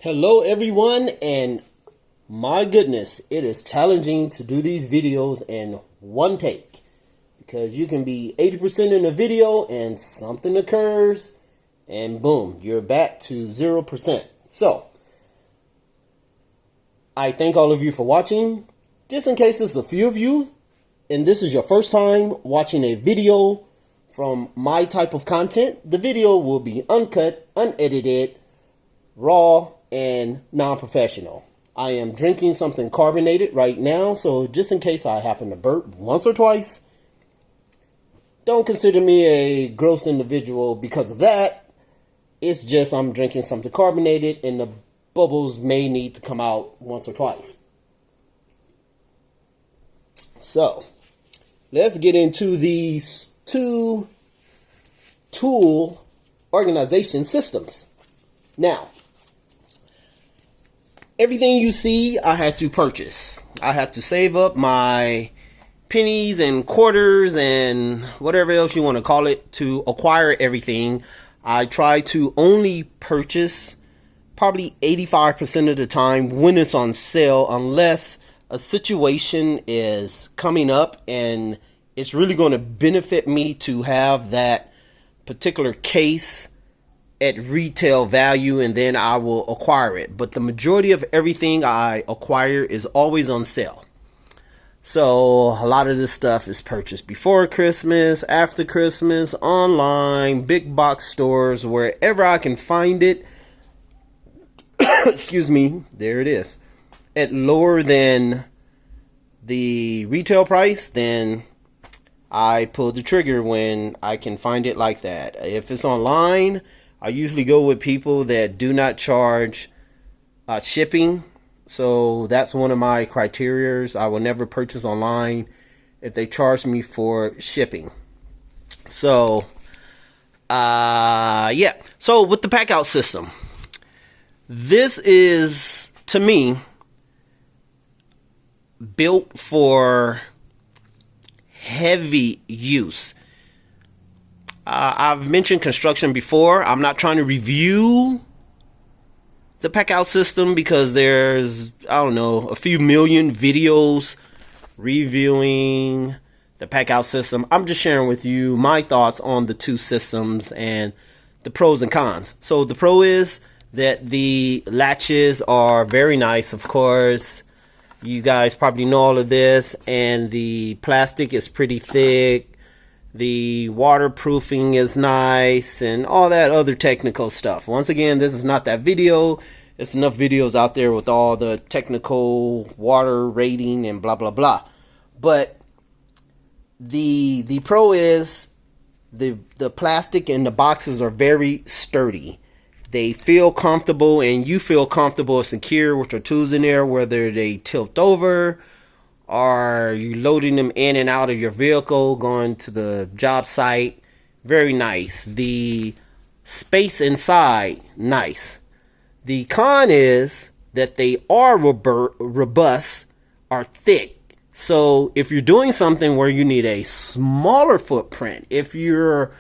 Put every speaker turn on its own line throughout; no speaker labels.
Hello everyone, and my goodness, it is challenging to do these videos in one take because you can be 80% in a video and something occurs and boom, you're back to 0%. So, I thank all of you for watching. Just in case it's a few of you and this is your first time watching a video from my type of content, the video will be uncut, unedited, raw, and non-professional. I am drinking something carbonated right now, so just in case I happen to burp once or twice, don't consider me a gross individual because of that. It's just I'm drinking something carbonated and the bubbles may need to come out once or twice. So, let's get into these two tool organization systems. Now, everything you see, I had to purchase. I have to save up my pennies and quarters and whatever else you want to call it to acquire everything. I try to only purchase probably 85% of the time when it's on sale, unless a situation is coming up and it's really going to benefit me to have that particular case at retail value, and then I will acquire it. But the majority of everything I acquire is always on sale. So a lot of this stuff is purchased before Christmas, after Christmas, online, big box stores, wherever I can find it. Excuse me, there it is. At lower than the retail price, then I pull the trigger when I can find it like that. If it's online, I usually go with people that do not charge shipping. So that's one of my criterias. I will never purchase online if they charge me for shipping. So, yeah. So with the Packout system, this is, to me, built for heavy use. I've mentioned construction before. I'm not trying to review the Packout system because there's, I don't know, a few million videos reviewing the Packout system. I'm just sharing with you my thoughts on the two systems and the pros and cons. So the pro is that the latches are very nice, of course. You guys probably know all of this, and the plastic is pretty thick. The waterproofing is nice and all that other technical stuff. Once again, this is not that video. There's enough videos out there with all the technical water rating and blah, blah, blah. But the pro is the plastic and the boxes are very sturdy. They feel comfortable and you feel comfortable and secure with your tools in there, whether they tilt over or you loading them in and out of your vehicle, going to the job site. Very nice. The space inside, nice. The con is that they are robust or thick. So if you're doing something where you need a smaller footprint, if you're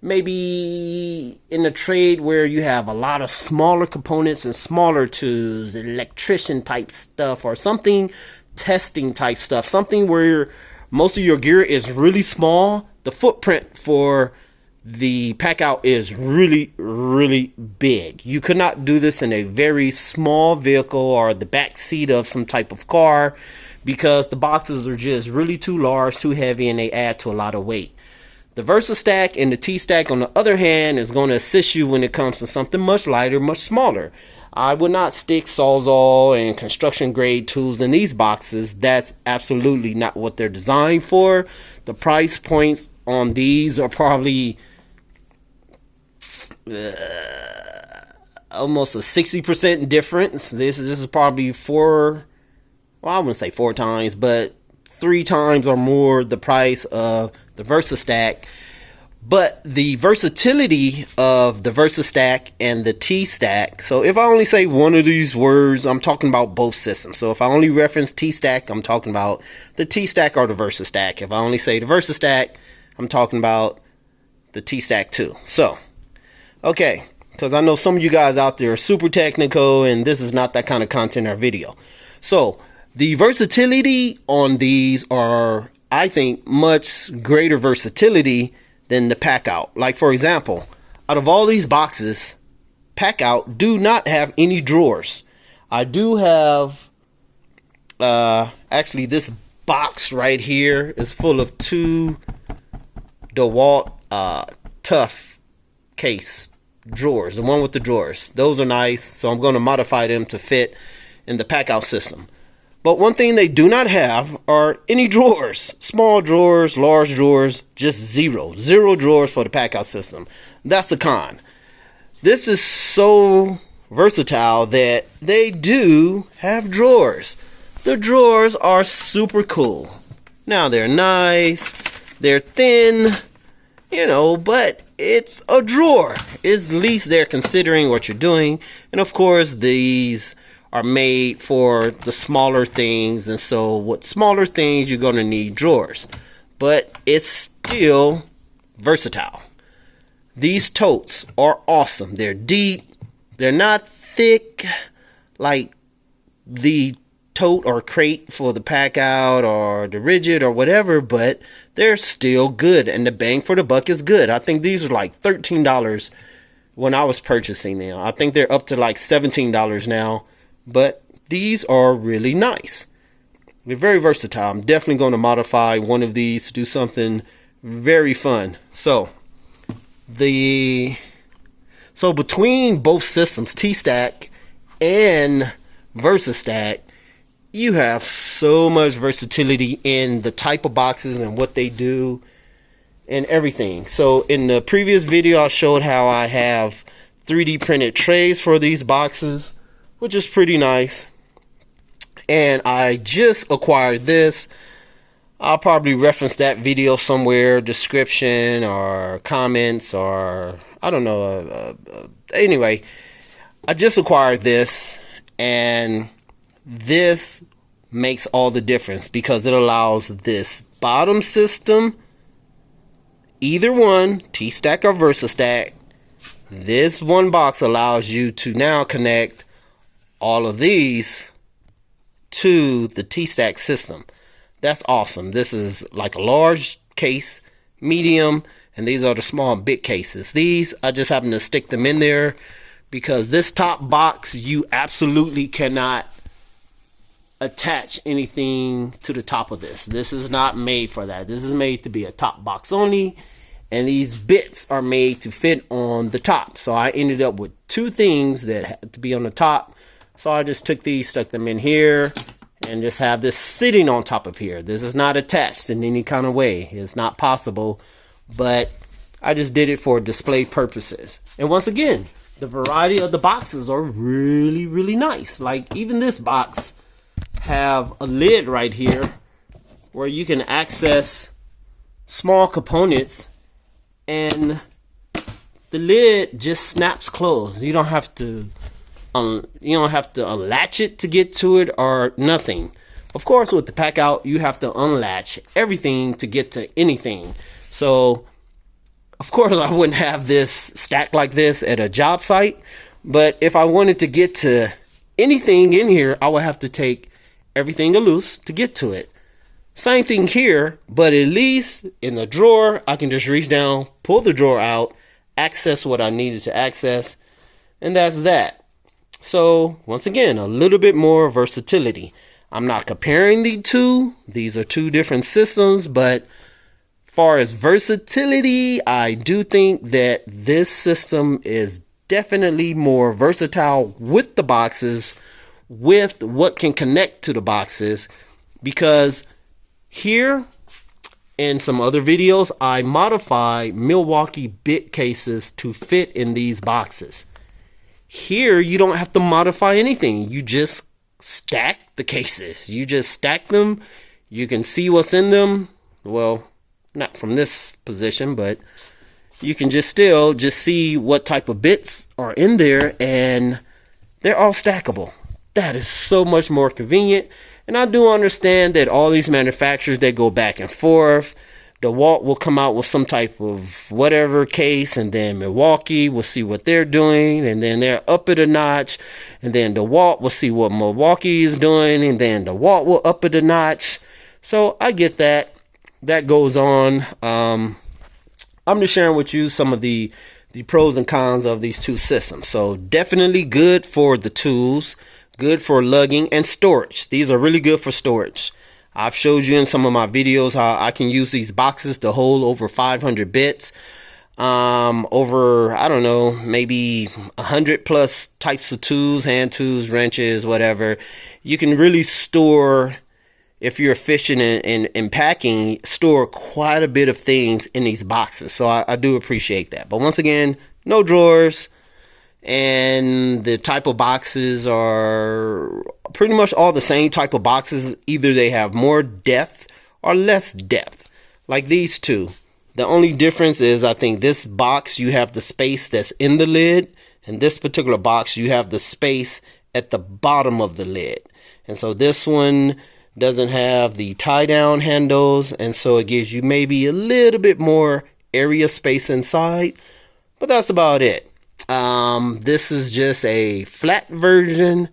maybe in a trade where you have a lot of smaller components and smaller tools, electrician type stuff, or something testing type stuff, something where most of your gear is really small, the footprint for the Packout is really, really big. You could not do this in a very small vehicle or the back seat of some type of car because the boxes are just really too large, too heavy, and they add to a lot of weight. The VersaStack and the TStak, on the other hand, is going to assist you when it comes to something much lighter, much smaller. I would not stick Sawzall and construction grade tools in these boxes. That's absolutely not what they're designed for. The price points on these are probably almost a 60% difference. This is probably I wouldn't say 4 times, but 3 times or more the price of the VersaStack. But the versatility of the VersaStack and the TStak, so if I only say one of these words, I'm talking about both systems. So if I only reference TStak, I'm talking about the TStak or the VersaStack. If I only say the VersaStack, I'm talking about the TStak too. So, okay, because I know some of you guys out there are super technical and this is not that kind of content or video. So the versatility on these are, I think, much greater versatility than the Packout. Like, for example, out of all these boxes, Packout do not have any drawers. I do have, actually this box right here is full of 2 DeWalt Tough case drawers, the one with the drawers. Those are nice, so I'm going to modify them to fit in the Packout system. But one thing they do not have are any drawers. Small drawers, large drawers, just zero drawers for the Packout system. That's a con. This is so versatile that they do have drawers. The drawers are super cool. Now they're nice, they're thin, you know, but it's a drawer. At least they're considering what you're doing. And of course, these are made for the smaller things, and so with smaller things you're going to need drawers, but it's still versatile. These totes are awesome. They're deep, they're not thick like the tote or crate for the Packout or the rigid or whatever, but they're still good, and the bang for the buck is good. I think these are like $13 when I was purchasing them. I think they're up to like $17 now. But these are really nice. They're very versatile. I'm definitely going to modify one of these to do something very fun. So between both systems, TStak and VersaStack, you have so much versatility in the type of boxes and what they do and everything. So in the previous video, I showed how I have 3D printed trays for these boxes, which is pretty nice. And I just acquired this. I'll probably reference that video somewhere, description or comments, or I don't know. Anyway, I just acquired this, and this makes all the difference because it allows this bottom system, either one, TStak or VersaStack. This one box allows you to now connect all of these to the TStak system. That's awesome. This is like a large case, medium, and these are the small big cases. These, I just happen to stick them in there because this top box, you absolutely cannot attach anything to the top of this. This is not made for that. This is made to be a top box only, and these bits are made to fit on the top. So I ended up with 2 things that had to be on the top. So I just took these, stuck them in here, and just have this sitting on top of here. This is not attached in any kind of way. It's not possible, but I just did it for display purposes. And once again, the variety of the boxes are really, really nice. Like even this box have a lid right here where you can access small components, and the lid just snaps closed. You don't have to unlatch it to get to it or nothing. Of course, with the Packout, you have to unlatch everything to get to anything. So, of course, I wouldn't have this stacked like this at a job site. But if I wanted to get to anything in here, I would have to take everything loose to get to it. Same thing here, but at least in the drawer, I can just reach down, pull the drawer out, access what I needed to access, and that's that. So, once again, a little bit more versatility. I'm not comparing the two. These are 2 different systems, but far as versatility, I do think that this system is definitely more versatile with the boxes, with what can connect to the boxes, because here in some other videos, I modify Milwaukee bit cases to fit in these boxes. Here, you don't have to modify anything. You just stack the cases. You just stack them. You can see what's in them. Well, not from this position, but you can just see what type of bits are in there, and they're all stackable. That is so much more convenient. And I do understand that all these manufacturers, they go back and forth. DeWalt will come out with some type of whatever case, and then Milwaukee will see what they're doing, and then they're up it a notch, and then DeWalt will see what Milwaukee is doing, and then DeWalt will up it a notch. So I get that. That goes on. I'm just sharing with you some of the pros and cons of these two systems. So definitely good for the tools, good for lugging and storage. These are really good for storage. I've showed you in some of my videos how I can use these boxes to hold over 500 bits, over, I don't know, maybe 100 plus types of tools, hand tools, wrenches, whatever. You can really store, if you're efficient in packing, store quite a bit of things in these boxes. So I do appreciate that. But once again, no drawers. And the type of boxes are pretty much all the same type of boxes. Either they have more depth or less depth, like these two. The only difference is, I think this box, you have the space that's in the lid, and this particular box, you have the space at the bottom of the lid. And so this one doesn't have the tie down handles, and so it gives you maybe a little bit more area space inside, but that's about it. This is just a flat version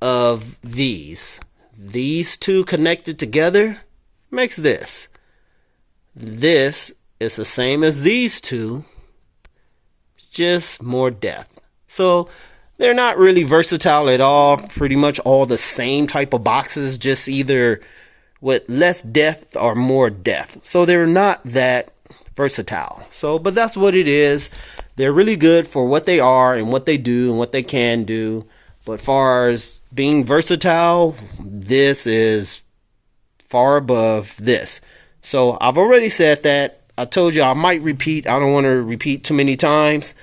of these two connected together makes this. This is the same as these two, just more depth. So they're not really versatile at all. Pretty much all the same type of boxes, just either with less depth or more depth. So they're not that versatile. So, but that's what it is. They're really good for what they are and what they do and what they can do. But far as being versatile, this is far above this. So I've already said that. I told you I might repeat. I don't want to repeat too many times.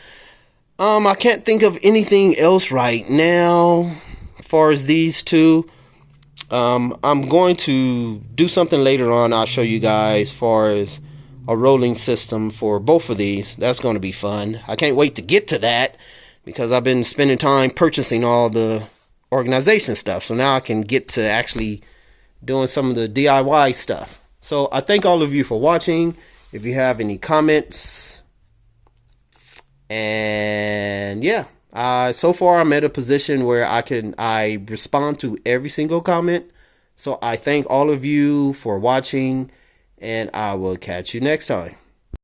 I can't think of anything else right now as far as these two. I'm going to do something later on. I'll show you guys as far as a rolling system for both of these. That's going to be fun. I can't wait to get to that because I've been spending time purchasing all the organization stuff. So now I can get to actually doing some of the DIY stuff. So I thank all of you for watching. If you have any comments, and yeah, so far I'm at a position where I respond to every single comment. So I thank all of you for watching, and I will catch you next time.